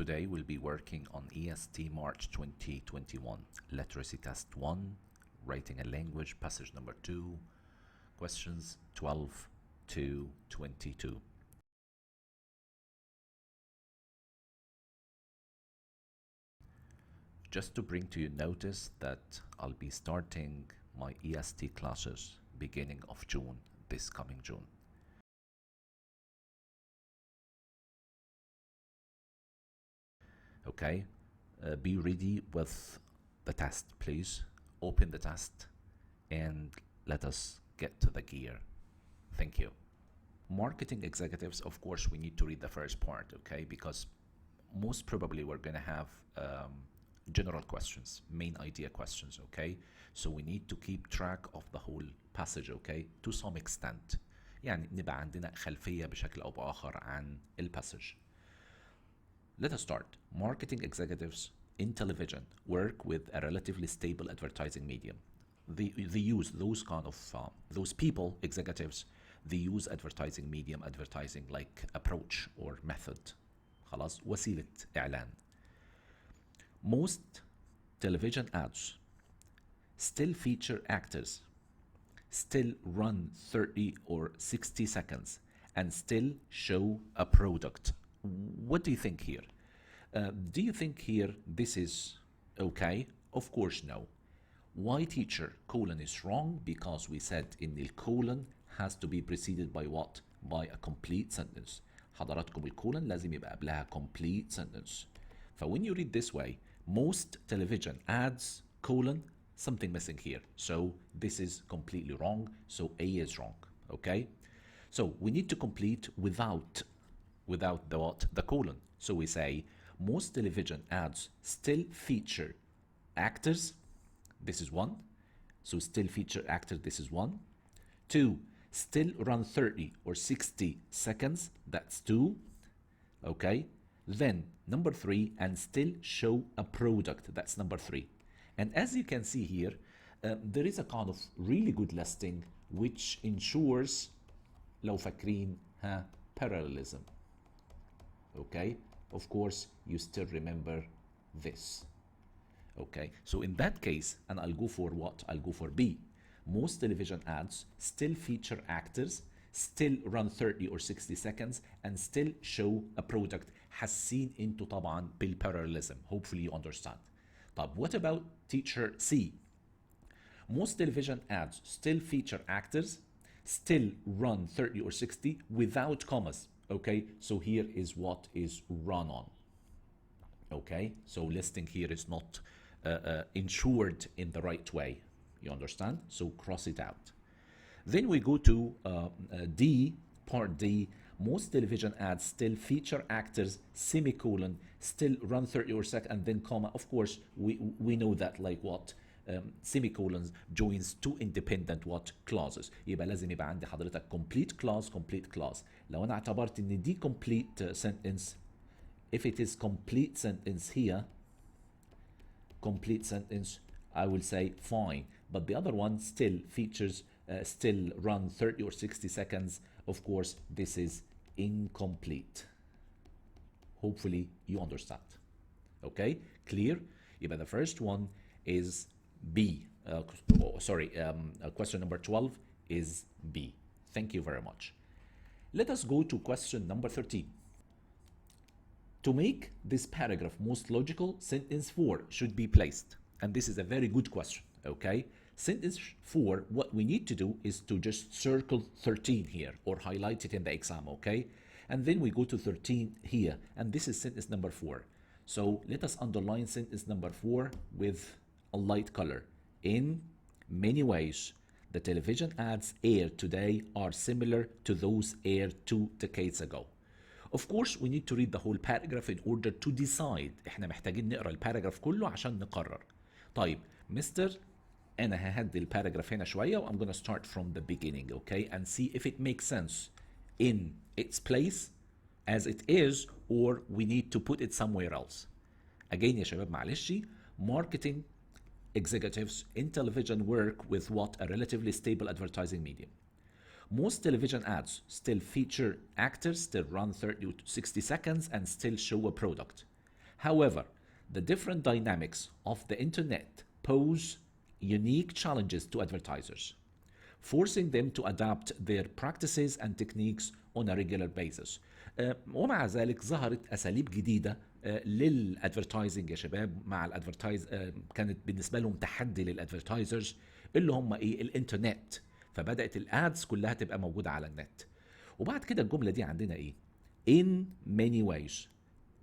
Today we'll be working on EST March 2021, Literacy Test 1, Writing a Language, Passage number 2, questions 12 to 22. Just to bring to you notice that I'll be starting my EST classes beginning of June, this coming June. Okay, be ready with the test, please. Open the test and let us get to the gear. Thank you. Marketing executives, of course, we need to read the first part, okay? Because most probably we're gonna have general questions, main idea questions, okay? So we need to keep track of the whole passage, okay? To some extent. يعني نبقى عندنا خلفية بشكل أو بآخر عن الباسج. Let us start. Marketing executives in television work with a relatively stable advertising medium. They use those kind of, those people, executives, they use advertising medium, advertising like approach or method. خلاص وسيلة إعلان. Most television ads still feature actors, still run 30 or 60 seconds, and still show a product. What do you think here? Do you think here this is okay? Of course no. Why teacher? Colon is wrong because we said in the colon has to be preceded by what? By a complete sentence. حضراتكم الكولن لازم يبقى قبلها complete sentence. When you read this way, most television ads, colon, something missing here. So this is completely wrong. So A is wrong, okay? So we need to complete without the what? The colon. So we say, most television ads still feature actors. This is one. So still feature actors, this is one. Two, still run 30 or 60 seconds. That's two. Okay. Then number three, and still show a product. That's number three. And as you can see here, there is a kind of really good listing which ensures لو فاكرين parallelism. Okay, of course you still remember this. Okay, so in that case, and I'll go for what? I'll go for B. Most television ads still feature actors, still run 30 or 60 seconds, and still show a product. حاسين انتوا طبعا بالparallelism. Hopefully you understand. طب what about teacher C? Most television ads still feature actors, still run 30 or 60 without commas. Okay, so here is what is run on. Okay, so listing here is not ensured in the right way. You understand? So cross it out. Then we go to D, part D. Most television ads still feature actors, semicolon, still run 30 or second, and then comma. Of course, we know that like what? Semicolons joins two independent what clauses. يبقى لازم يبقى عندي حضرتك complete clause. لو أنا اعتبرت إن دي complete sentence, if it is complete sentence here, complete sentence, I will say fine. But the other one still features, still run 30 or 60 seconds. Of course, this is incomplete. Hopefully you understand. Okay, clear? يبقى the first one is B. Question number 12 is B. Thank you very much. Let us go to question number 13. To make this paragraph most logical, sentence 4 should be placed. And this is a very good question, okay? Sentence 4, what we need to do is to just circle 13 here or highlight it in the exam, okay? And then we go to 13 here, and this is sentence number 4. So let us underline sentence number 4 with a light color. In many ways, the television ads aired today are similar to those aired 2 decades ago. Of course, we need to read the whole paragraph in order to decide. احنا محتاجين نقرا الباراجراف كله عشان نقرر. طيب مستر أنا ههدي الباراجراف هنا شوية و I'm gonna start from the beginning, okay, and see if it makes sense in its place as it is or we need to put it somewhere else. Again يا شباب معلش, marketing executives in television work with what? A relatively stable advertising medium. Most television ads still feature actors, still run 30 to 60 seconds, and still show a product. However, the different dynamics of the internet pose unique challenges to advertisers, forcing them to adapt their practices and techniques on a regular basis. ومع ذلك ظهرت اساليب جديده للادفرتايزنج يا شباب. مع الادفرتايز كانت بالنسبه لهم تحدي للادفرتايزرز اللي هم ايه؟ الانترنت. فبدات الادز كلها تبقى موجوده على النت. وبعد كده الجمله دي عندنا ايه؟ In many ways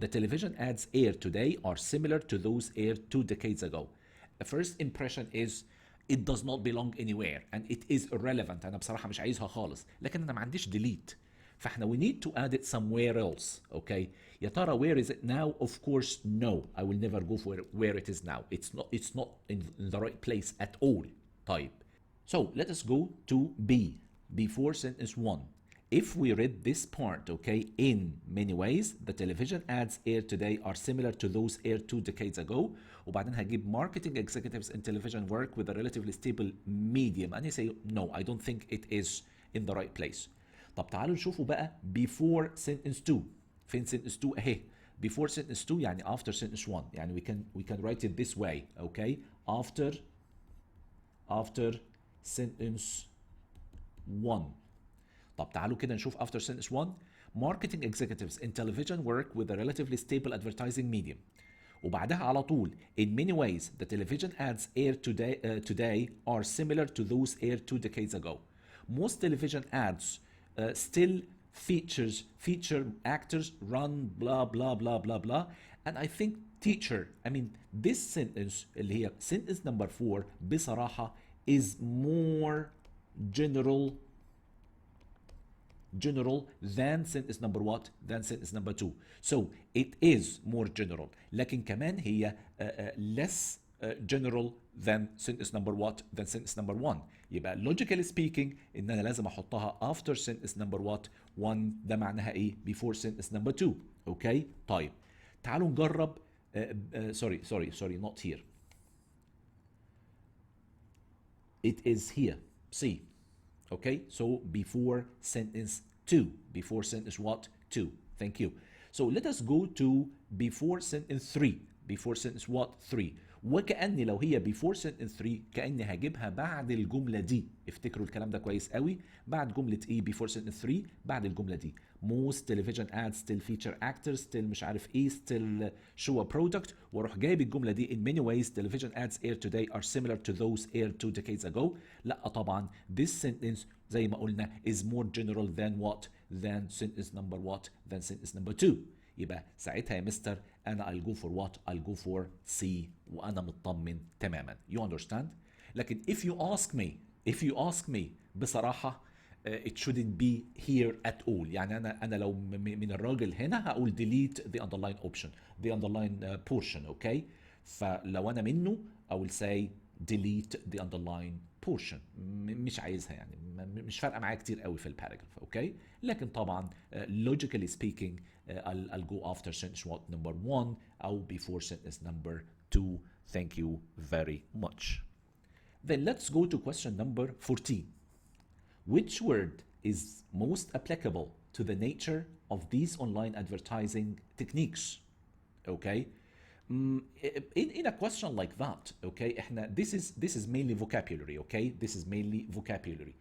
the television ads aired today are similar to those aired 2 decades ago. The first impression is it does not belong anywhere and it is irrelevant. أنا بصراحة مش عايزها خالص، لكن أنا ما عنديش delete. فاحنا we need to add it somewhere else. Okay. يا ترى where is it now? Of course no. I will never go for where it is now. It's not in the right place at all. طيب. So let us go to B. Before sentence 1. If we read this part, okay, in many ways, the television ads aired today are similar to those aired 2 decades ago. وبعدين هجيب marketing executives in television work with a relatively stable medium. And you say, no, I don't think it is in the right place. طب تعالوا نشوفوا بقى before sentence 2. فين sentence 2 اهي. Before sentence 2 يعني after sentence 1. يعني we can write it this way, okay? After sentence 1. طب تعالوا كده نشوف after sentence 1. Marketing executives in television work with a relatively stable advertising medium. وبعدها على طول in many ways the television ads aired today are similar to those aired 2 decades ago. Most television ads still feature actors run blah blah blah blah blah. And I think this sentence اللي هي sentence number 4 بصراحة is more general than sentence number what? Than sentence number 2. So it is more general. لكن كمان هي less general than sentence number what? Than sentence number 1. يبقى logically speaking إن أنا لازم أحطها after sentence number what? 1. ده معناها إيه؟ Before sentence number 2. Okay? طيب. تعالوا نجرب sorry, not here. It is here. C. Okay, so before sentence 2. Before sentence what? 2. Thank you. So let us go to before sentence 3. Before sentence what? 3. وكأني لو هي before sentence 3 كأني هجيبها بعد الجملة دي. افتكروا الكلام ده كويس قوي. بعد جملة ايه before sentence 3 بعد الجملة دي. Most television ads still feature actors still مش عارف ايه still show a product واروح جايب الجملة دي in many ways television ads aired today are similar to those aired 2 decades ago. لا طبعا this sentence زي ما قلنا is more general than what? Than sentence number what? Than sentence number 2. يبقى ساعتها يا مستر انا I'll go for what? I'll go for C وانا مطمن تماما. You understand؟ لكن if you ask me بصراحة it shouldn't be here at all. يعني انا لو من الراجل هنا هقول delete the underline option, the underline portion, okay? فلو انا منه I will say delete the underline portion. مش عايزها يعني مش فارقه معايا كتير قوي في الباراجراف، اوكي؟ لكن طبعا logically speaking I'll go after sentence number 1 او before sentence number 2. Thank you very much. Then let's go to question number 14. Which word is most applicable to the nature of these online advertising techniques? Okay? In a question like that, okay, this is mainly vocabulary, okay? This is mainly vocabulary.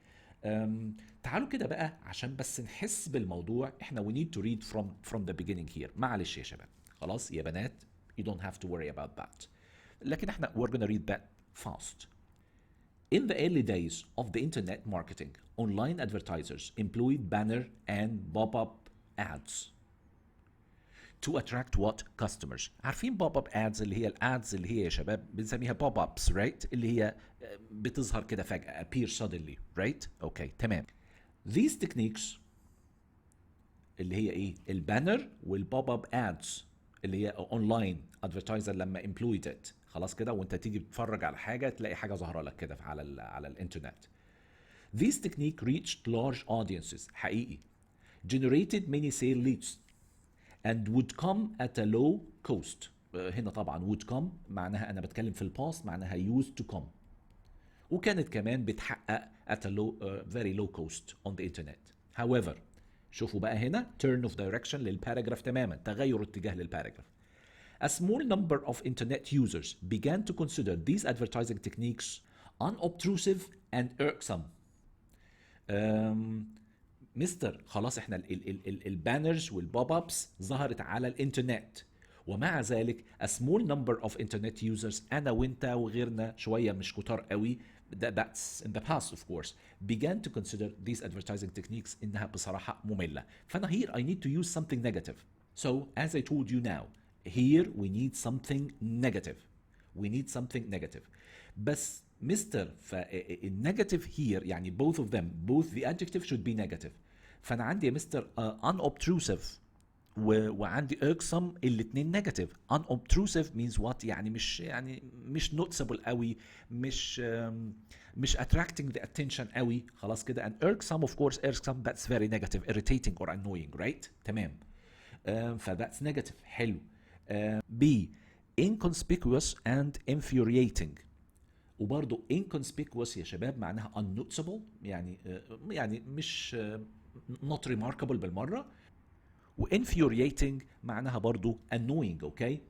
تعالوا كده بقى عشان بس نحس بالموضوع احنا we need to read from the beginning here. معلش يا شباب خلاص يا بنات you don't have to worry about that. لكن احنا we're gonna read that fast. In the early days of the internet marketing, online advertisers employed banner and pop-up ads to attract what? Customers. عارفين pop-up ads اللي هي الادز اللي هي يا شباب بنسميها pop-ups, right? اللي هي بتظهر كده فجأة appear suddenly, right? Okay, تمام. These techniques اللي هي ايه؟ البانر والpop-up ads اللي هي online advertiser لما employed it. خلاص كده وانت تيجي تتفرج على حاجة تلاقي حاجة ظاهرة لك كده على الانترنت. This technique reached large audiences حقيقي. Generated many sale leads and would come at a low cost. هنا طبعا would come معناها انا بتكلم في الباست معناها used to come. وكانت كمان بتحقق at a low, very low cost on the internet. However شوفوا بقى هنا turn of direction للباراجراف تماما تغير اتجاه للباراجراف. A small number of internet users began to consider these advertising techniques unobtrusive and irksome. مستر خلاص احنا البانرز والبوب ابس ظهرت على الانترنت، ومع ذلك a small number of internet users انا وانت وغيرنا شويه مش كتار قوي that's in the past of course began to consider these advertising techniques انها بصراحه ممله. فانا here I need to use something negative. So as I told you now here we need something negative. We need something negative. بس مستر فالنيجاتيف here يعني both of them both the adjective should be negative. فانا عندي يا مستر unobtrusive وعندي irksome الاثنين negative. unobtrusive means what يعني مش noticeable قوي، مش attracting the attention قوي خلاص كده. and irksome of course irksome that's very negative irritating or annoying right تمام. فthat's negative حلو. B inconspicuous and infuriating. وبرضه inconspicuous يا شباب معناها unnoticeable يعني مش not remarkable بالمرة، و infuriating معناها برضه annoying. اوكي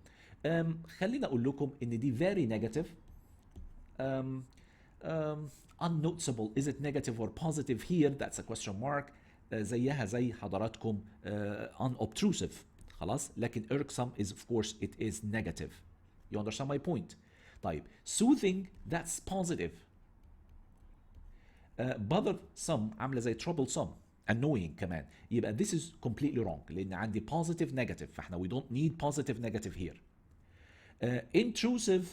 خلينا اقول لكم ان دي very negative. unnoticeable is it negative or positive here that's a question mark. زيها زي حضراتكم unobtrusive خلاص، لكن irksome is of course it is negative. You understand my point؟ طيب soothing that's positive. bothersome عامله زي troublesome annoying كمان، يبقى this is completely wrong لان عندي positive negative فاحنا we don't need positive negative here. intrusive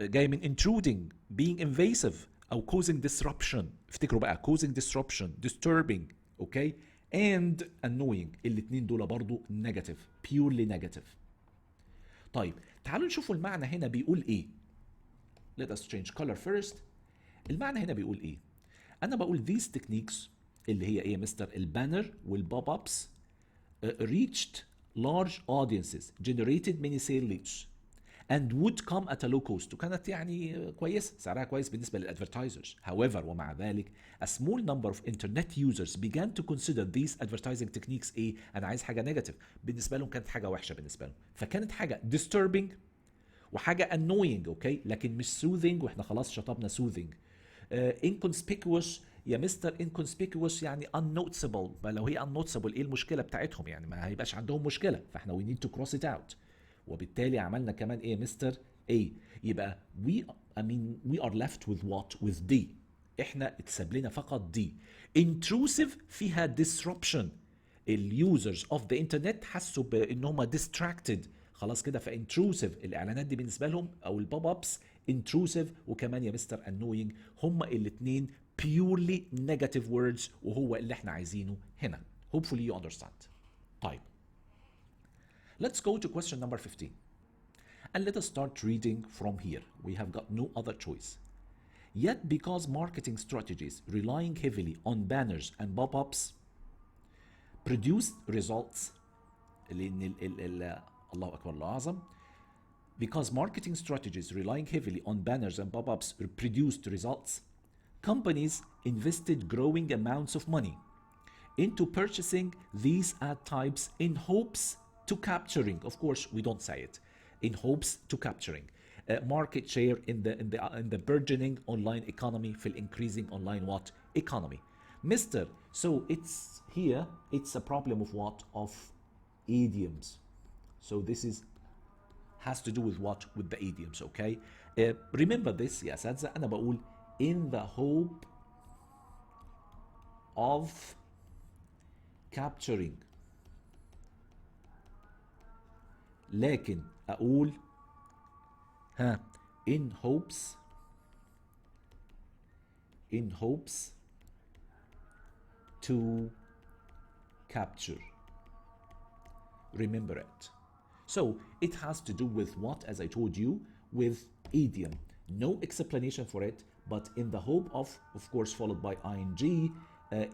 جاي من intruding being invasive او causing disruption. افتكروا بقى causing disruption disturbing اوكي and annoying الاثنين دول برضو negative purely negative. طيب تعالوا نشوفوا المعنى هنا بيقول ايه. Let us change color first. المعنى هنا بيقول ايه؟ انا بقول these techniques اللي هي ايه مستر البانر والبوب ابس reached large audiences generated many sales leads and would come at a low cost. وكانت يعني كويس سعرها كويس بالنسبه للادفرتايزرز. However ومع ذلك a small number of internet users began to consider these advertising techniques ايه؟ انا عايز حاجه نيجاتيف، بالنسبه لهم كانت حاجه وحشه بالنسبه لهم، فكانت حاجه disturbing وحاجه annoying اوكي لكن مش soothing واحنا خلاص شطبنا soothing. inconspicuous يا مستر inconspicuous يعني unnoticeable، لو هي unnoticeable ايه المشكله بتاعتهم يعني ما هيبقاش عندهم مشكله فاحنا we need to cross it out. وبالتالي عملنا كمان ايه مستر A يبقى we are left with what with D. احنا اتساب لنا فقط D. intrusive فيها disruption اليوزرز اوف ذا انترنت حسوا بان هم distracted خلاص كده فانتروسيف الاعلانات دي بالنسبه لهم او البوب ابس intrusive وكمان يا مستر annoying هما الاثنين purely negative words وهو اللي احنا عايزينه هنا. hopefully you understand. طيب let's go to question number 15 and let us start reading from here. We have got no other choice. Yet because marketing strategies relying heavily on banners and pop-ups produced results لأن الله أكبر الله أعظم. Because marketing strategies relying heavily on banners and pop-ups produced results, companies invested growing amounts of money into purchasing these ad types in hopes to capturing, of course we don't say it, in hopes to capturing market share in the burgeoning online economy في increasing online what economy. Mister, so it's here it's a problem of what of idioms. So this is has to do with what with the idioms. Okay, remember this يا أساتذة أنا بقول in the hope of capturing لكن أقول in hopes to capture. Remember it. So it has to do with what, as I told you, with idiom. No explanation for it, but in the hope of course, followed by ing,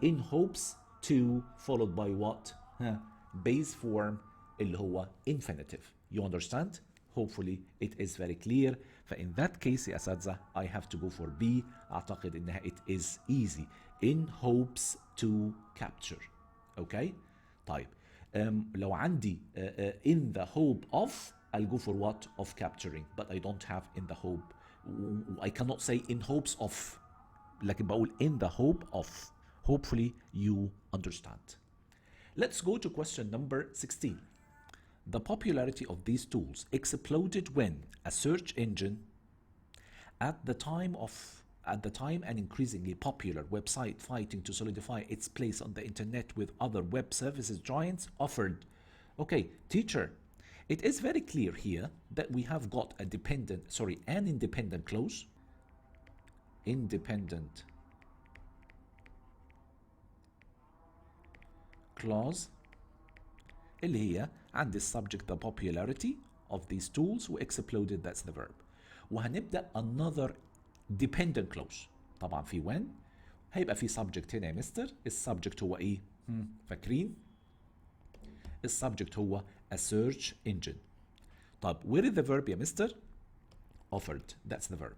in hopes to, followed by what? Base form اللي هو infinitive. You understand? Hopefully it is very clear. فإن that case يا أساتذة I have to go for B. أعتقد إنها it is easy. In hopes to capture. Okay? طيب لو عندي in the hope of I'll go for what? Of capturing, but I don't have in the hope. I cannot say in hopes of. لكن بقول in the hope of. Hopefully you understand. Let's go to question number 16. The popularity of these tools exploded when a search engine at the time an increasingly popular website fighting to solidify its place on the internet with other web services giants offered. Okay, teacher, it is very clear here that we have got an independent clause. Independent clause اللي هي عند السبجect the popularity of these tools who exploded, that's the verb. وهنبدأ another dependent clause. طبعا في when هيبقى في subject هنا يا مستر. السبجكت هو ايه؟ فاكرين؟ السبجكت هو a search engine. طب where is the verb يا مستر؟ offered, that's the verb.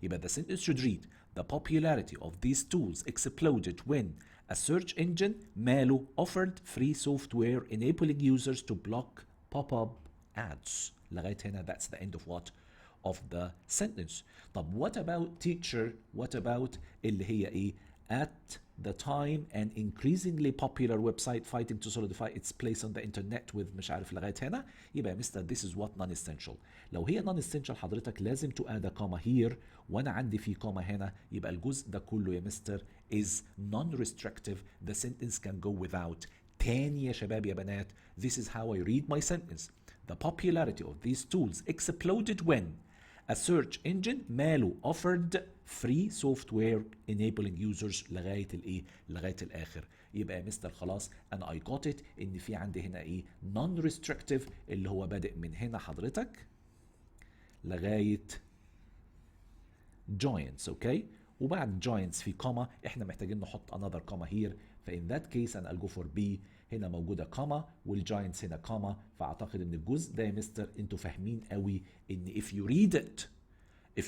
يبقى the sentence should read the popularity of these tools exploded when a search engine ماله offered free software enabling users to block pop-up ads. لغاية هنا that's the end of what? Of the sentence. طب what about teacher? What about اللي هي ايه؟ At the time an increasingly popular website fighting to solidify its place on the internet with مش عارف لغاية هنا. يبقى يا مستر this is what non-essential. لو هي non-essential حضرتك لازم to add a comma here وانا عندي في comma هنا. يبقى الجزء ده كله يا مستر is non-restrictive. The sentence can go without. تاني يا شباب يا بنات, this is how I read my sentence. The popularity of these tools exploded when a search engine ماله offered free software enabling users لغاية الايه؟ لغاية الاخر. يبقى يا مستر خلاص انا I got it ان في عندي هنا ايه؟ non-restrictive اللي هو بادئ من هنا حضرتك لغاية giants. اوكي؟ وبعد giants في كوما احنا محتاجين نحط another comma here. فإن that case أنا I'll go for B. هنا موجودة كوما والجاينتس هنا كوما. فأعتقد إن الجزء ده يا مستر أنتوا فاهمين قوي إن if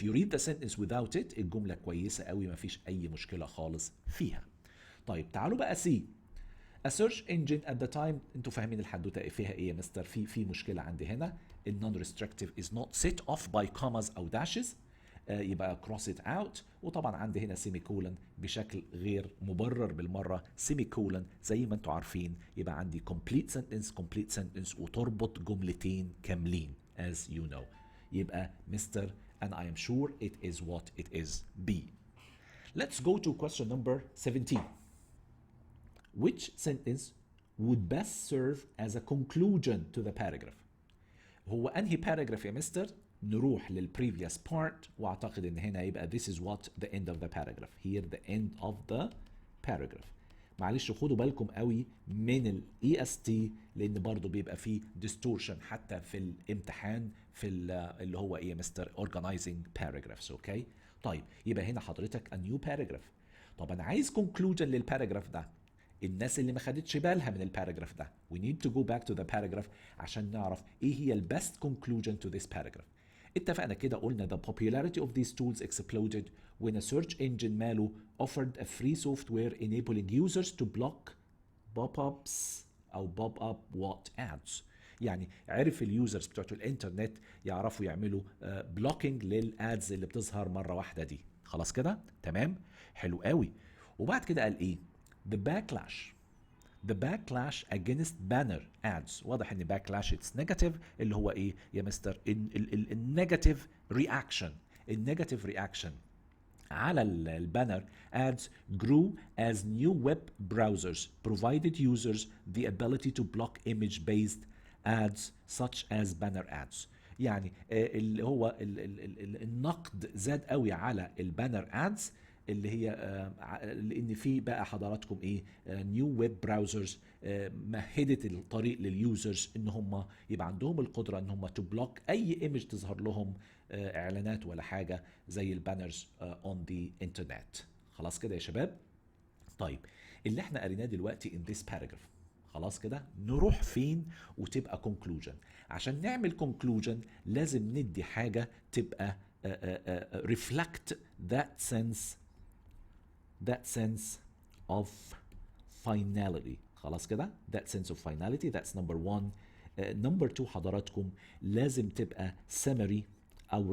you read the sentence without it الجملة كويسة قوي مفيش أي مشكلة خالص فيها. طيب تعالوا بقى C. A search engine at the time أنتوا فاهمين الحدوتة فيها إيه يا مستر؟ في مشكلة عندي هنا. ال non-restrictive is not set off by commas أو dashes. يبقى cross it out. وطبعا عندي هنا سيمي كولن بشكل غير مبرر بالمره. سيمي كولن زي ما انتم عارفين يبقى عندي complete sentence وتربط جملتين كاملين as you know. يبقى مستر and I am sure it is what it is B. Let's go to question number 17. Which sentence would best serve as a conclusion to the paragraph? هو أنهي paragraph يا مستر؟ نروح للprevious part واعتقد ان هنا يبقى this is what the end of the paragraph. Here the end of the paragraph. معلش خدوا بالكم قوي من ال EST لان برضو بيبقى فيه distortion حتى في الامتحان في اللي هو ايه يا مستر organizing paragraphs. اوكي طيب يبقى هنا حضرتك a new paragraph. طب انا عايز conclusion للباراجراف ده. الناس اللي ما خدتش بالها من الباراجراف ده we need to go back to the paragraph عشان نعرف ايه هي ال best conclusion to this paragraph. اتفقنا كده قلنا the popularity of these tools exploded when a search engine ماله offered a free software enabling users to block pop-ups أو pop-up what ads. يعني عرف اليوزرز بتوع الانترنت يعرفوا يعملوا blocking للادز اللي بتظهر مرة واحدة دي. خلاص كده تمام حلو قوي. وبعد كده قال ايه؟ The backlash against banner ads. واضح ان backlash it's negative اللي هو ايه يا مستر؟ النيجاتيف رياكشن. النيجاتيف رياكشن على البانر ads grew as new web browsers provided users the ability to block image-based ads such as banner ads. يعني اللي هو النقد زاد قوي على البانر ادز اللي هي لان في بقى حضراتكم ايه نيو ويب براوزرز مهدت الطريق لليوزرز ان هم يبقى عندهم القدره ان هم تو بلوك اي ايمج تظهر لهم اعلانات ولا حاجه زي البانرز اون ذا انترنت. خلاص كده يا شباب. طيب اللي احنا قريناه دلوقتي in this paragraph خلاص كده نروح فين وتبقى conclusion. عشان نعمل conclusion لازم ندي حاجه تبقى reflect that sense of finality. خلاص كده that sense of finality that's number one. نمبر 2 حضراتكم لازم تبقى summary او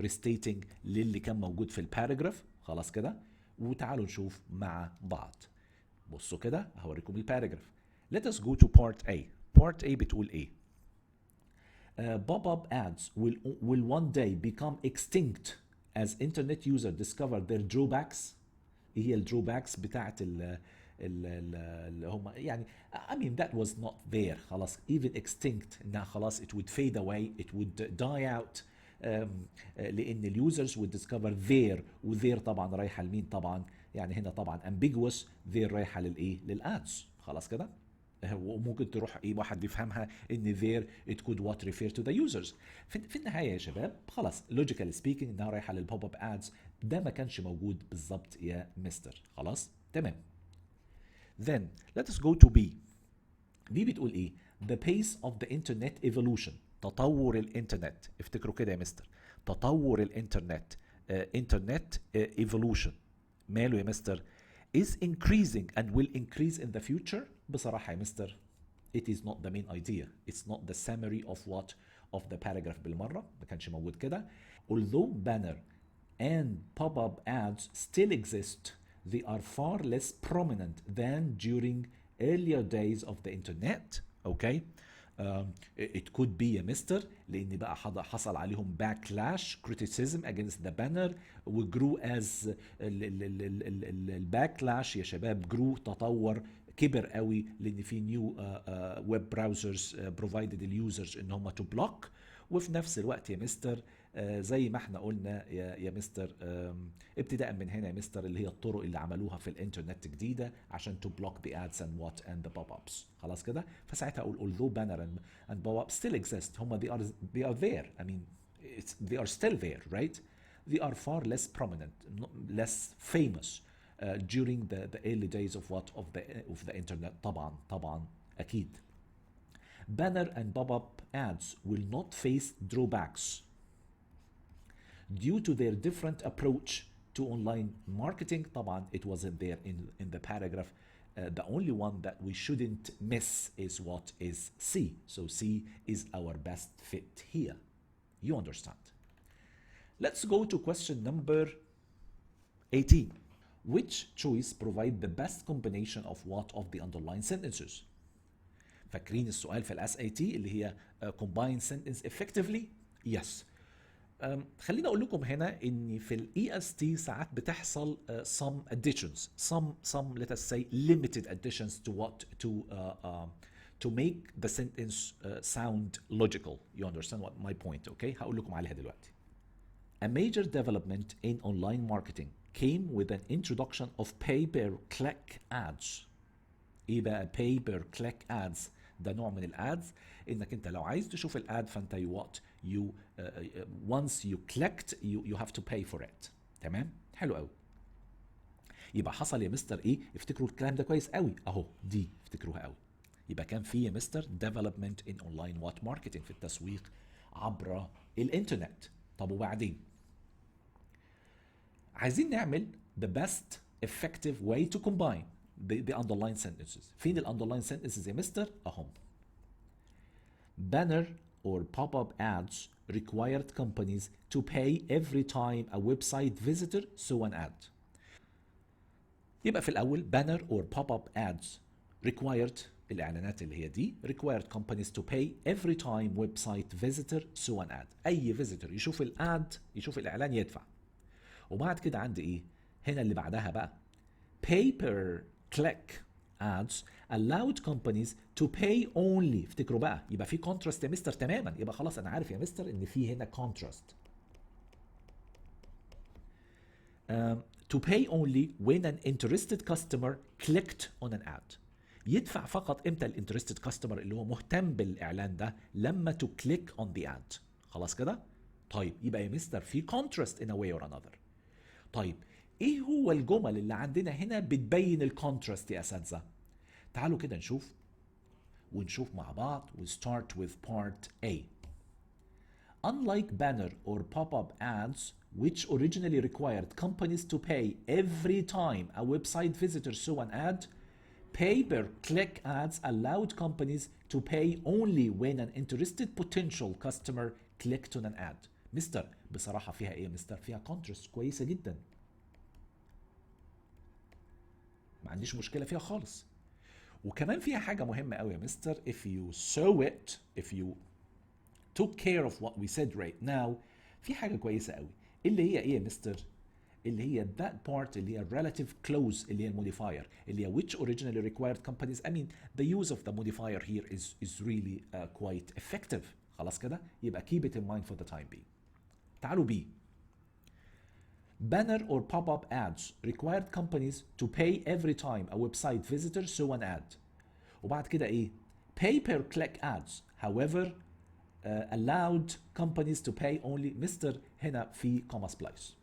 restating للي كان موجود في الباراجراف. خلاص كده، وتعالوا نشوف مع بعض. بصوا كده هوريكم الباراجراف. Let us go to part A. part A بتقول ايه؟ pop-up ads will one day become extinct as internet users discover their drawbacks. ايه هي الدروباكس بتاعت اللي هم يعني I mean that was not there. خلاص even extinct انها خلاص it would fade away, it would die out. لان اليوزرز would discover their، وtheir طبعا رايحه لمين؟ طبعا يعني هنا طبعا ambiguous، their رايحه للايه؟ للادز. خلاص كده، وممكن تروح ايه واحد بيفهمها ان there it could what refer to the users. في النهايه يا شباب خلاص logically speaking انها رايحه للبوب اب ادز. ده ما كانش موجود بالظبط يا مستر. خلاص تمام. then let us go to B. B بتقول ايه؟ the pace of the internet evolution. تطور الانترنت. افتكروا كده يا مستر، تطور الانترنت. internet evolution ماله يا مستر؟ is increasing and will increase in the future. بصراحة يا مستر it is not the main idea. It's not the summary of what of the paragraph بالمرة. ما كانش موجود كده. Although banner and pop-up ads still exist, they are far less prominent than during earlier days of the internet. Okay. It could be يا مستر لان بقى حصل عليهم backlash criticism against the banner و grew as الباكلاش يا شباب grew تطور كبر قوي لان في نيو ويب براوزرز بروفايدد اليوزرز ان هم تو بلوك. وفي نفس الوقت يا مستر زي ما احنا قلنا يا مستر ابتداء من هنا يا مستر اللي هي الطرق اللي عملوها في الانترنت جديده عشان تو بلوك ذا ادز اند وات اند ذا بوب ابس. خلاص كده، فساعتها اقول although banner and pop up still exist هم they are there. I mean they are still there, right? They are far less prominent, less famous during the early days of what of the internet. طبعا اكيد. Banner and pop-up ads will not face drawbacks due to their different approach to online marketing. طبعا it wasn't there in the paragraph. The only one that we shouldn't miss is what is C. So C is our best fit here. You understand? Let's go to question number 18. Which choice provide the best combination of what of the underlying sentences? فاكرين السؤال في الاس اي تي اللي هي combine sentence effectively؟ yes. خليني اقول لكم هنا ان في الاي اس تي ساعات بتحصل some additions, some let us say limited additions to what to make the sentence sound logical. You understand what my point? Okay, هقول لكم عليها دلوقتي. A major development in online marketing came with an introduction of pay-per-click ads. ايه بقى pay-per-click ads؟ ده نوع من الادز انك انت لو عايز تشوف الاد فانت once you clicked you have to pay for it. تمام، حلو قوي. يبقى حصل يا مستر ايه؟ افتكروا الكلام ده كويس قوي اهو، دي افتكروها قوي. يبقى كان في يا مستر development in online what marketing، في التسويق عبر الانترنت. طب وبعدين عايزين نعمل the best effective way to combine the underlying sentences. فين ال underlying sentences يا مستر؟ اهم. Banner or pop-up ads required companies to pay every time a website visitor saw an ad. يبقى في الأول banner or pop-up ads required، الإعلانات اللي هي دي required companies to pay every time website visitor saw an ad. أي visitor يشوف الاد يشوف الإعلان يدفع. وبعد كده عندي إيه؟ هنا اللي بعدها بقى pay-per-click ads allowed companies to pay only. افتكروا بقى يبقى في contrast يا مستر تماما. يبقى خلاص انا عارف يا مستر ان في هنا contrast. To pay only when an interested customer clicked on an ad. يدفع فقط امتى الانترستد كاستمر اللي هو مهتم بالاعلان ده؟ لما to click on the ad. خلاص كده؟ طيب يبقى يا مستر في contrast in a way or another. طيب ايه هو الجمل اللي عندنا هنا بتبين الكونتراست يا اساتذه؟ تعالوا كده ونشوف مع بعض. We start with part A. Unlike banner or pop-up ads which originally required companies to pay every time a website visitor saw an ad, Pay-per-click ads allowed companies to pay only when an interested potential customer clicked on an ad. مستر بصراحة فيها ايه يا مستر؟ فيها كونترست كويسة جدا. ما عنديش مشكلة فيها خالص. وكمان فيها حاجة مهمة قوي يا مستر. If you saw it, if you took care of what we said right now, في حاجة كويسة قوي. اللي هي ايه يا مستر؟ اللي هي that part اللي هي relative clause اللي هي الموديفاير اللي هي which originally required companies. I mean the use of the modifier here is really quite effective. خلاص كده؟ يبقى keep it in mind for the time being. تعالوا B. Banner or pop-up ads required companies to pay every time a website visitor saw an ad. وبعد كده ايه؟ Pay-per-click ads however allowed companies to pay only. مستر هنا في comma splice.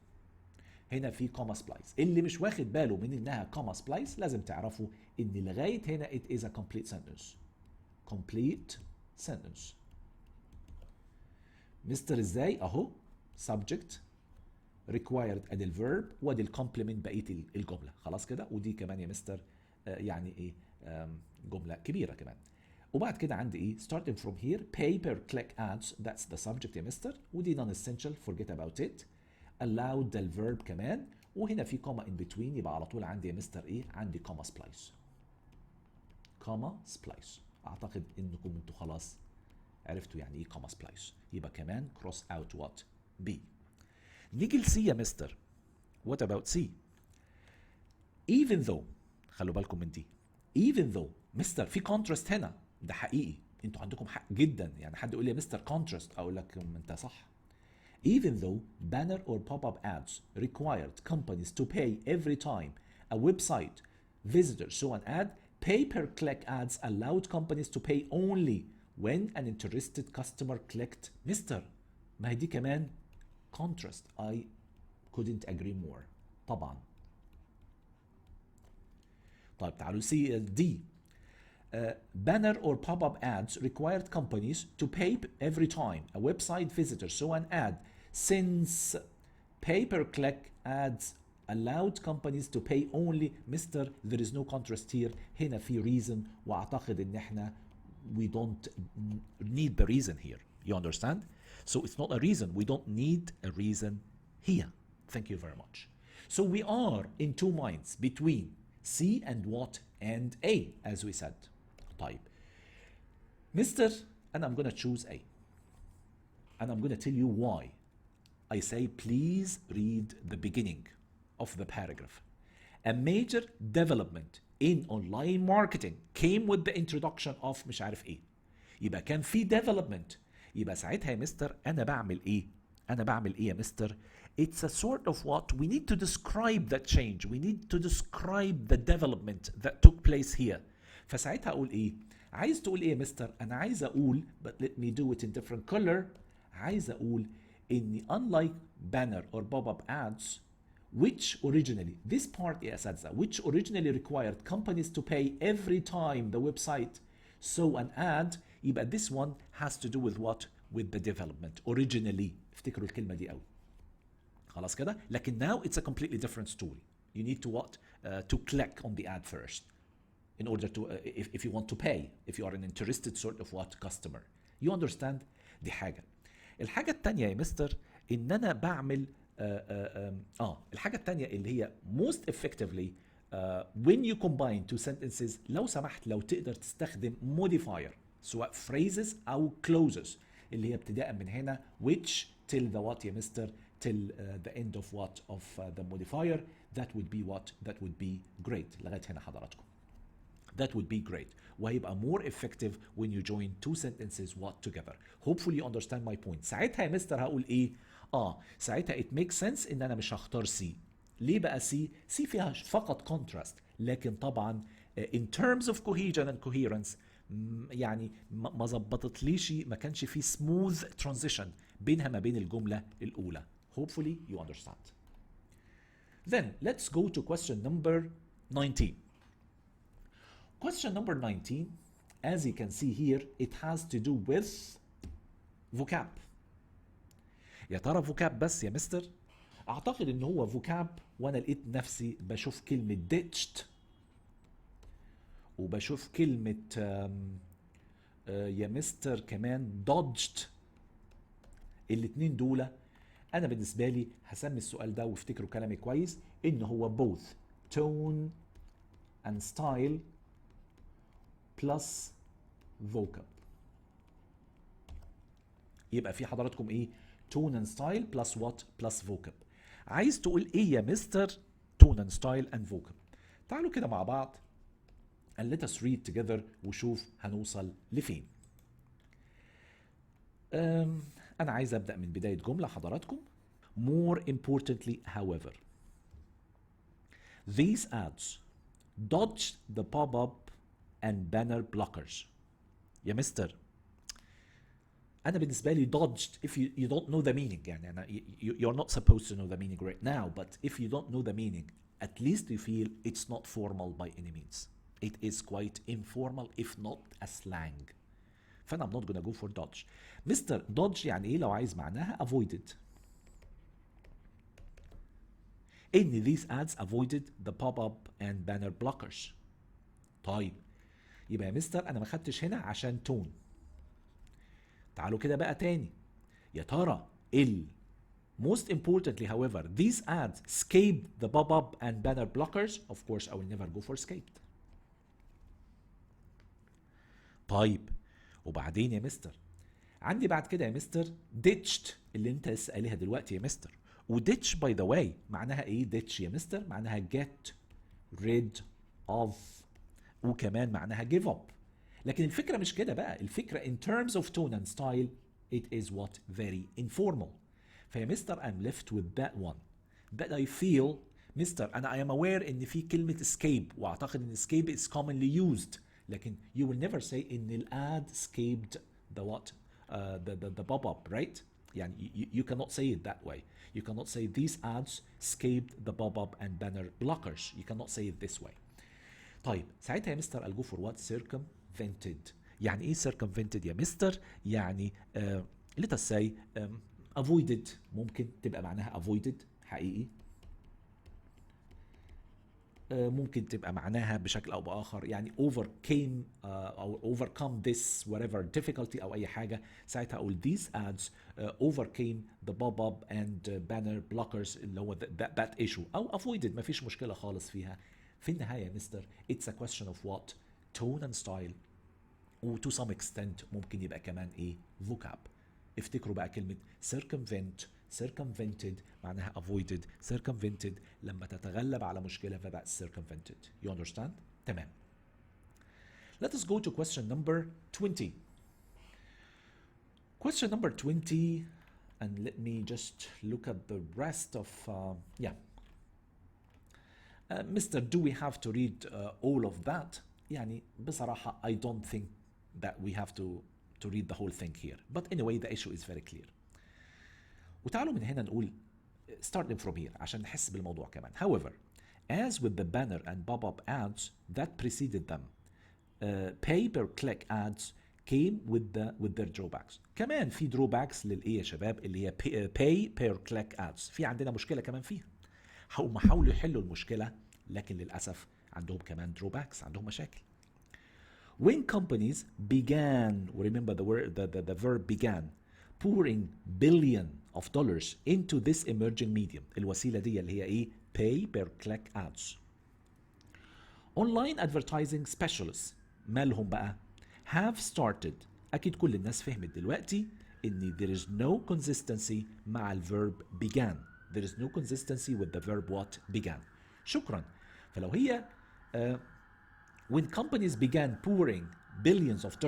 هنا في comma splice. اللي مش واخد باله من انها comma splice لازم تعرفوا ان لغاية هنا it is a complete sentence. Complete sentence. مستر ازاي؟ اهو subject required ادي الverb وادي الكومبلمنت بقية الجملة. خلاص كده؟ ودي كمان يا مستر يعني ايه جملة كبيرة كمان. وبعد كده عندي ايه starting from here pay per click ads that's the subject يا مستر ودي non essential forget about it. allowed ده الverb كمان وهنا في comma in between يبقى على طول عندي يا مستر ايه عندي comma splice. comma splice. اعتقد انكم انتوا خلاص عرفتوا يعني ايه comma splice. يبقى كمان cross out what B. نيجي لسي يا مستر. what about C. even though خلوا بالكم من دي. even though مستر في contrast هنا ده حقيقي انتوا عندكم حق جدا. يعني حد يقول لي يا مستر contrast اقول لك انت صح. even though banner or pop-up ads required companies to pay every time a website visitor saw an ad, pay-per-click ads allowed companies to pay only when an interested customer clicked. مستر ما هي دي كمان contrast. I couldn't agree more. طبعا. طيب تعالوا see D. Banner or pop-up ads required companies to pay every time a website visitor saw an ad, since pay-per-click ads allowed companies to pay only. Mr. there is no contrast here. هنا في reason واعتقد ان احنا we don't need the reason here. You understand? So it's not a reason. We don't need a reason here. Thank you very much. So we are in two minds between C and what and A as we said. طيب Mr. and I'm gonna choose A and I'm gonna tell you why. I say please read the beginning of the paragraph. A major development in online marketing came with the introduction of مش عارف ايه. يبقى كان في development. يبقى ساعتها يا مستر انا بعمل ايه؟ انا بعمل ايه يا مستر؟ It's a sort of what we need to describe that change. We need to describe the development that took place here. فساعتها اقول ايه؟ عايز تقول ايه يا مستر؟ انا عايز اقول but let me do it in different color. عايز اقول ان unlike banner or pop-up ads which originally this part يا اساتذه which originally required companies to pay every time the website saw an ad. يبقى this one has to do with what? With the development originally. افتكروا الكلمة دي قوي. خلاص كده؟ لكن now it's a completely different story. You need to what? To click on the ad first in order to if you want to pay, if you are an interested sort of what customer. You understand? دي حاجة. الحاجة التانية يا مستر ان انا بعمل الحاجة التانية اللي هي most effectively when you combine two sentences لو سمحت لو تقدر تستخدم modifier سواء phrases أو clauses اللي هي ابتداء من هنا which till the what يا مستر till the end of what of the modifier. That would be what? That would be great. لغاية هنا حضراتكم. That would be great. وهيبقى more effective when you join two sentences what together. Hopefully you understand my point. ساعتها يا مستر هقول ايه؟ ساعتها it makes sense ان انا مش هختار C. ليه بقى C؟ C فيها فقط contrast لكن طبعا in terms of cohesion and coherence يعني ما ظبطتليش ما كانش في smooth transition بينها ما بين الجملة الأولى. Hopefully you understand. Then let's go to question number 19. Question number 19, as you can see here, it has to do with vocab. يا ترى vocab بس يا مستر؟ أعتقد إن هو vocab وأنا لقيت نفسي بشوف كلمة ditched وبشوف كلمة يا مستر كمان dodged، الاتنين دول انا بالنسبة لي هسمي السؤال ده، وافتكروا كلامي كويس، ان هو both tone and style plus vocab. يبقى في حضراتكم ايه؟ tone and style plus what plus vocab. عايز تقول ايه يا مستر tone and style and vocab؟ تعالوا كده مع بعض and let us read together وشوف هنوصل لفين. انا عايز ابدأ من بداية جملة حضراتكم. More importantly, however, these ads dodge the pop-up and banner blockers. يا مستر أنا بالنسبة لي dodged if you don't know the meaning، يعني أنا you're not supposed to know the meaning right now, but if you don't know the meaning, at least you feel it's not formal by any means. It is quite informal if not a slang. فأنا I'm not gonna go for dodge. مستر dodge يعني إيه لو عايز معناها avoided. إن these ads avoided the pop-up and banner blockers. طيب يبقى يا مستر أنا ما خدتش هنا عشان تون. تعالوا كده بقى تاني، يا ترى most importantly however these ads escaped the pop-up and banner blockers. Of course I will never go for escaped. طيب وبعدين يا مستر عندي بعد كده يا مستر ditched اللي انت لسه قايلها دلوقتي يا مستر. ودitch by the way معناها ايه ditch يا مستر؟ معناها get rid of، وكمان معناها give up. لكن الفكرة مش كده بقى، الفكرة in terms of tone and style it is what very informal. فيا مستر I'm left with that one that I feel مستر أنا I am aware إن في كلمة escape، وأعتقد إن escape is commonly used، لكن you will never say إن الاد escaped the what the pop-up, right؟ يعني you cannot say it that way. You cannot say these ads escaped the pop-up and banner blockers. You cannot say it this way. طيب ساعتها يا مستر I'll go for what circumvented. يعني ايه circumvented يا مستر؟ يعني let us say avoided، ممكن تبقى معناها avoided حقيقي، ممكن تبقى معناها بشكل او باخر يعني overcame او overcome this whatever difficulty او اي حاجه. ساعتها اقول these ads overcame the pop-up and banner blockers اللي هو that issue، او avoided ما فيش مشكله خالص فيها. في النهايه يا مستر it's a question of what tone and style، و to some extent ممكن يبقى كمان ايه vocab. افتكروا بقى كلمه circumvent circumvented معناها avoided، circumvented لما تتغلب على مشكلة فبقى circumvented. You understand؟ تمام. Let us go to question number 20. Question number 20 and let me just look at the rest of yeah. Mr. Do we have to read all of that؟ يعني بصراحة I don't think that we have to read the whole thing here. But anyway the issue is very clear. وتعالوا من هنا نقول starting from here عشان نحس بالموضوع كمان. However, as with the banner and pop-up ads that preceded them, pay-per-click ads came with their drawbacks. كمان في drawbacks للإيه يا شباب اللي هي pay-per-click ads. في عندنا مشكلة كمان فيها. هم حاولوا يحلوا المشكلة لكن للأسف عندهم كمان drawbacks، عندهم مشاكل. When companies began, remember the verb began, pouring billion of dollars into this emerging medium، الوسيلة دي اللي هي ايه pay per click ads. Online advertising specialists مالهم بقى have started، أكيد كل الناس فهمت دلوقتي إن there is no consistency مع الverb began. There is no consistency with the verb what began. شكرا. فلو هي when companies began pouring billions of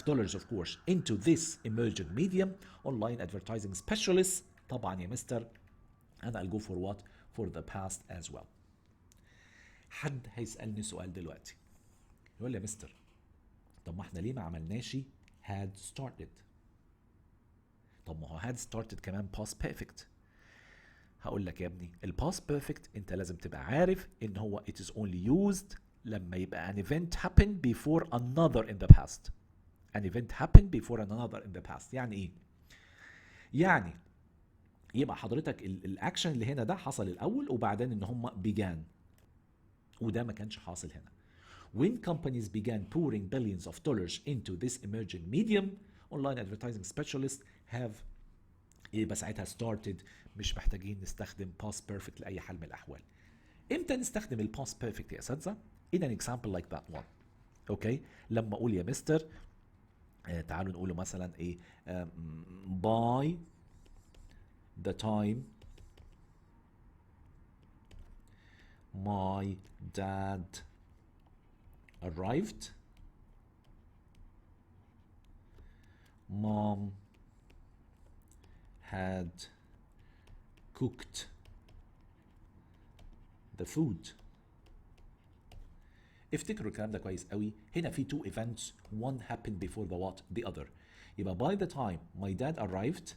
dollars of course into this emerging medium, online advertising specialists طبعا يا مستر and I'll go for what for the past as well. حد هيسألني سؤال دلوقتي يقول لي يا مستر طب ما احنا ليه ما عملناش had started؟ طب ما هو had started كمان past perfect. هقول لك يا ابني ال past perfect انت لازم تبقى عارف ان هو it is only used لما يبقى an event happened before another in the past. An event happened before another in the past. يعني ايه؟ يعني يبقى حضرتك الاكشن اللي هنا ده حصل الاول وبعدين ان هم began، وده ما كانش حاصل هنا. When companies began pouring billions of dollars into this emerging medium, online advertising specialists have يبقى ساعتها started. مش محتاجين نستخدم past perfect لأي حال من الأحوال. امتى نستخدم ال past perfect يا أساتذة؟ In an example like that one. اوكي لما اقول يا مستر تعالوا نقوله مثلا ايه by the time my dad arrived mom had cooked the food. افتكروا الكلام ده كويس قوي. هنا في two events, one happened before the what the other. يبقى by the time my dad arrived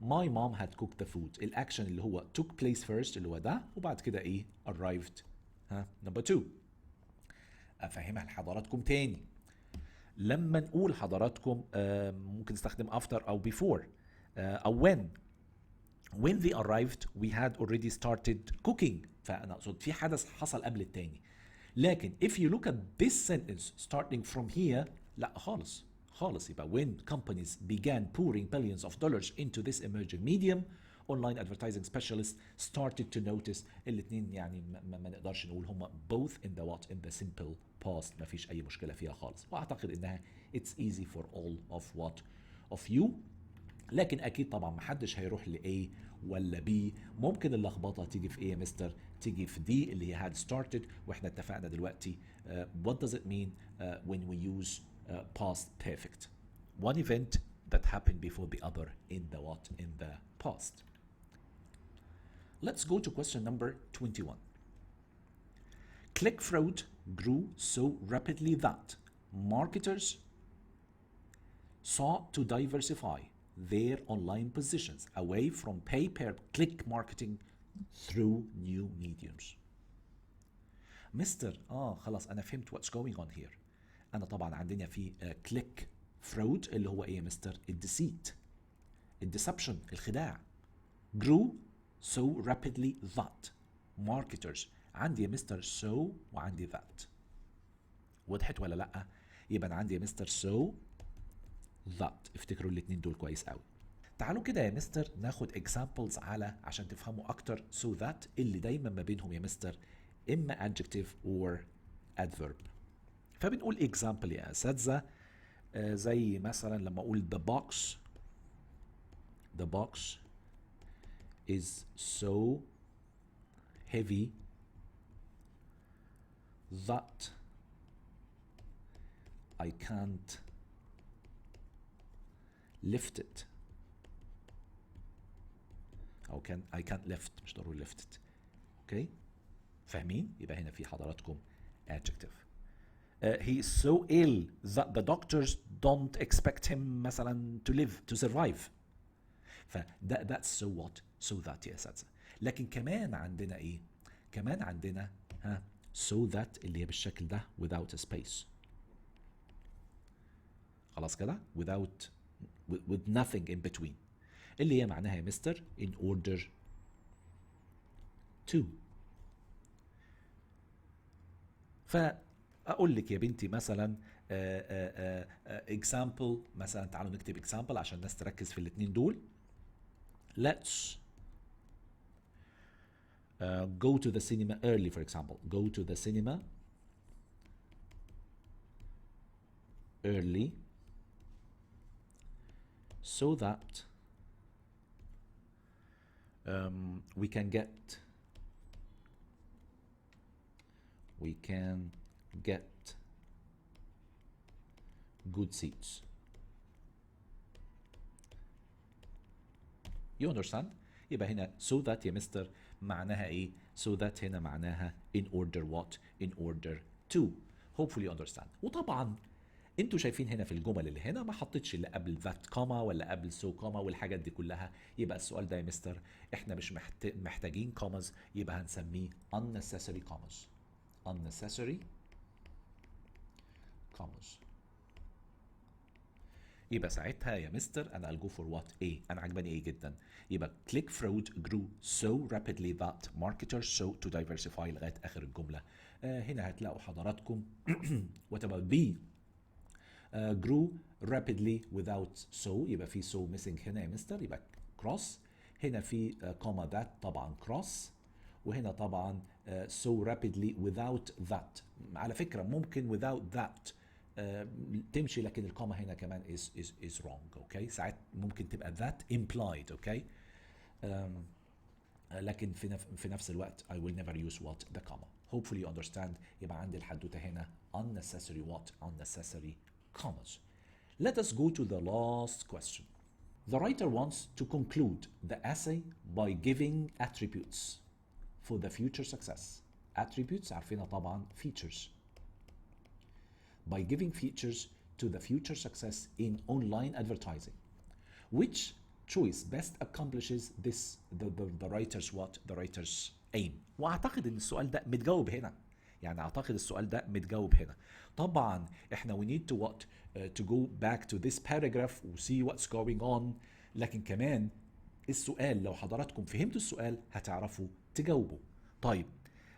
my mom had cooked the food. الاكشن اللي هو took place first اللي هو ده وبعد كده ايه arrived. ها number 2 افهمها لحضراتكم تاني. لما نقول حضراتكم ممكن نستخدم after او before او when they arrived we had already started cooking. فانا اقصد في حدث حصل قبل التاني. لكن if you look at this sentence starting from here لا خالص يبقى when companies began pouring billions of dollars into this emerging medium online advertising specialists started to notice. الاثنين يعني ما نقدرش نقول هم both in the what in the simple past. ما فيش اي مشكله فيها خالص واعتقد انها it's easy for all of what of you. لكن اكيد طبعا ما حدش هيروح ل A ولا B. ممكن اللخبطه تيجي في ايه يا مستر؟ تيجي في دي اللي هي had started واحنا اتفقنا دلوقتي what does it mean when we use past perfect. One event that happened before the other in the what in the past. Let's go to question number 21. Click fraud grew so rapidly that marketers sought to diversify their online positions away from pay-per-click marketing through new mediums. مستر خلاص انا فهمت what's going on here. انا طبعا عندنا في click fraud اللي هو ايه يا مستر؟ الديسيت الديسبشن الخداع. grew so rapidly that marketers. عندي يا مستر so وعندي that. وضحت ولا لا؟ يبقى انا عندي يا مستر so that. افتكروا الاثنين دول كويس قوي. تعالوا كده يا مستر ناخد examples على عشان تفهموا اكتر so that اللي دايما ما بينهم يا مستر اما adjective or adverb. فبنقول example يا اساتذه زي مثلا لما اقول the box is so heavy that I can't lift it. أو I can't lift مش ضروري lift it. اوكي فاهمين؟ يبقى هنا في حضراتكم adjective. He is so ill that the doctors don't expect him مثلا to live to survive. that's so what so that يا اساتذه. لكن كمان عندنا ايه؟ كمان عندنا so that اللي هي بالشكل ده without a space. خلاص كده with nothing in between اللي هي معناها يا مستر in order to. فأقول لك يا بنتي مثلا example مثلا تعالوا نكتب example عشان الناس تركز في الاثنين دول. Let's go to the cinema early for example. Go to the cinema early so that we can get good seats. You understand؟ يبقى هنا so that يا مستر معناها ايه؟ so that هنا معناها in order what? in order to. hopefully you understand. وطبعا انتوا شايفين هنا في الجمل اللي هنا ما حطيتش اللي قبل that كوما ولا قبل so كوما والحاجات دي كلها. يبقى السؤال ده يا مستر احنا مش محتاجين كوماز يبقى هنسميه unnecessary commas. unnecessary commas. يبقى ساعتها يا مستر انا I'll go for what A. انا عجباني A جدا. يبقى click fraud grew so rapidly that marketers sought to diversify لغايه اخر الجمله. هنا هتلاقوا حضراتكم what about B grew rapidly without so. يبقى في so missing هنا يا مستر. يبقى cross. هنا في comma that طبعا cross. وهنا طبعا so rapidly without that. على فكره ممكن without that تمشي، لكن الكوما هنا كمان is wrong. اوكي ساعات ممكن تبقى that implied. اوكي لكن في نفس الوقت I will never use what the comma. hopefully you understand. يبقى عندي الحدوته هنا unnecessary what unnecessary commas. Let us go to the last question. The writer wants to conclude the essay by giving attributes for the future success. attributes عارفينها طبعا features. By giving features to the future success in online advertising. Which choice best accomplishes this the writer's what? The writer's aim. واعتقد ان السؤال ده متجاوب هنا. يعني اعتقد السؤال ده متجاوب هنا. طبعا احنا we need to what to go back to this paragraph و see what's going on. لكن كمان السؤال لو حضراتكم فهمتوا السؤال هتعرفوا تجاوبوا. طيب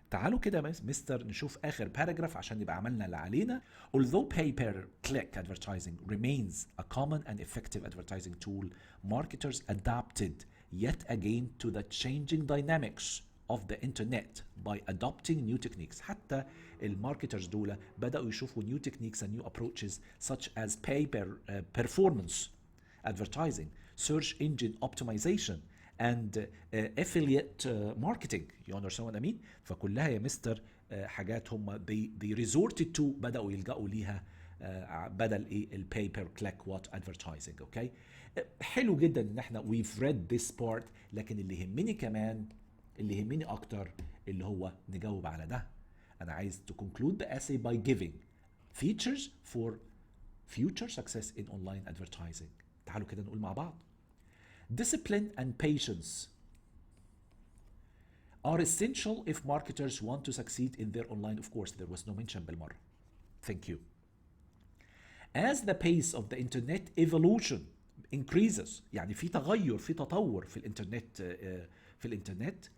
تعالوا كده مستر نشوف آخر باراجراف عشان يبقى عملنا اللي علينا. Although pay-per-click advertising remains a common and effective advertising tool, marketers adapted yet again to the changing dynamics of the internet by adopting new techniques. حتى الماركترز دول بدأوا يشوفوا new techniques and new approaches such as pay-per-performance advertising, search engine optimization, and affiliate marketing. You understand what I mean? فكلها يا مستر حاجات هم they resorted to بدأوا يلجأوا ليها بدل ايه الباي بير كليك وات ادفرتايزنج. اوكي حلو جدا ان احنا we've read this part، لكن اللي يهمني كمان اللي يهمني اكتر اللي هو نجاوب على ده. انا عايز to conclude the essay by giving features for future success in online advertising. تعالوا كده نقول مع بعض. Discipline and patience are essential if marketers want to succeed in their online. Of course, there was no mention بالمرة. Thank you. As the pace of the internet evolution increases، يعني في تغير في تطور في الانترنت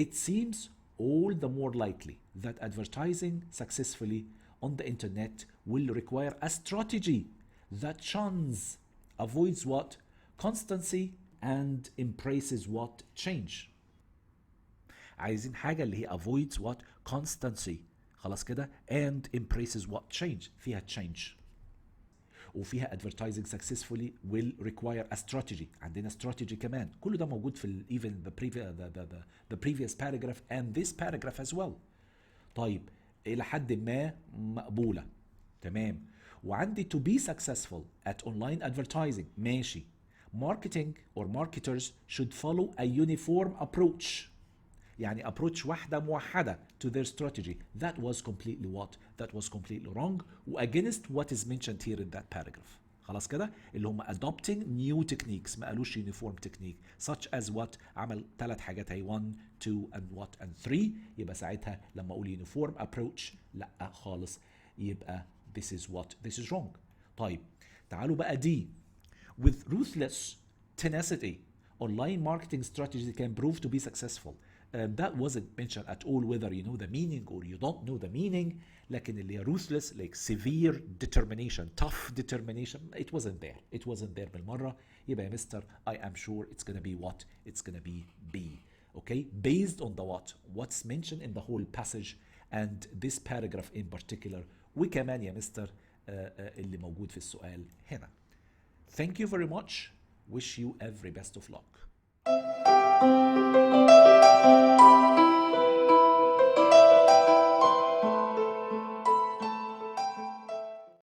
it seems all the more likely that advertising successfully on the internet will require a strategy that shuns, avoids what? Constancy and embraces what? Change. عايزين حاجة اللي هي avoids what? Constancy. خلاص كده and embraces what? Change. فيها change. وفيها advertising successfully will require a strategy. عندنا strategy كمان. كل ده موجود في even the previous paragraph and this paragraph as well. طيب إلى حد ما مقبولة. تمام. وعندي to be successful at online advertising. ماشي. Marketing or marketers should follow a uniform approach. يعني approach واحدة موحدة to their strategy. That was completely what? That was completely wrong و against what is mentioned here in that paragraph. خلاص كده اللي هم adopting new techniques، ما قالوش uniform technique such as what؟ عمل 3 حاجات هي 1 2 and what and 3. يبقى ساعتها لما اقول uniform approach لا خالص، يبقى this is what? This is wrong. طيب تعالوا بقى دي. With ruthless tenacity, online marketing strategies can prove to be successful. That wasn't mentioned at all whether you know the meaning or you don't know the meaning. لكن اللي ruthless like severe determination, tough determination, it wasn't there. It wasn't there بالمرة. يبقى يا مستر I am sure it's gonna be what? It's gonna be B. Okay? Based on the what? What's mentioned in the whole passage and this paragraph in particular. وكمان يا مستر اللي موجود في السؤال هنا. Thank you very much. Wish you every best of luck.